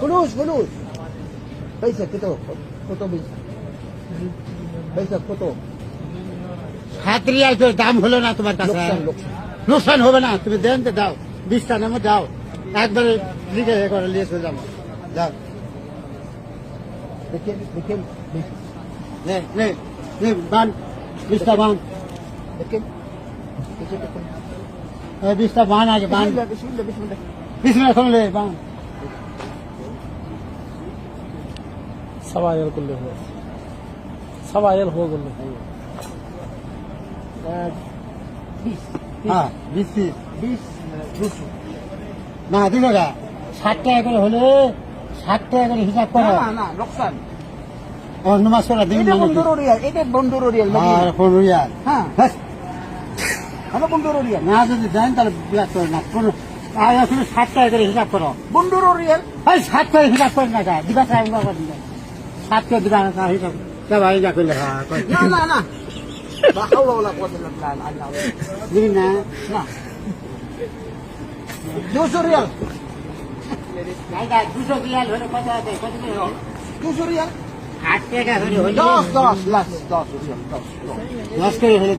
فلوس بيسك كتب بيسك كتب 7 Real তো দাম হলো না তোমার কাছে লোকসান হবে না তুমি দেন তো দাও 20টা নামে দাও একবারে লিখে করে নিয়ে চলে যাবো দাও بكم নে নে নে বান 20টা বান بكم 20টা বান আগে বান بسم الله বিসমিল্লাহ করলে বান سبع ريال كله هو 7 ريال هو كله 20 হ্যাঁ 20 20 না দিল না 60 টাকা করে হলে 60 টাকা করে হিসাব করো না লোকসান অন্য মাস করে দিন এটা বন্ধুর রিয়াল আর 15 রিয়াল হ্যাঁ আমার বন্ধুর রিয়াল না যদি দেন তাহলে বিরাট করে না কোনো আর আসলে 60 টাকা করে হিসাব করো বন্ধুর রিয়াল এই 60 টাকা হিসাব করে না যা দিবা টাকা করে দিবা 7 টাকা দিবা না হিসাব তা ভাই যা করলে হ্যাঁ না لا حول ولا قوة إلا بالله العلي العظيم দিন না না 200 রিয়াল জায়গা 200 রিয়াল হলে কত হবে কত করে হবে 200 রিয়াল 8 টাকা হলে 10 রিয়াল 10 10 করে হলে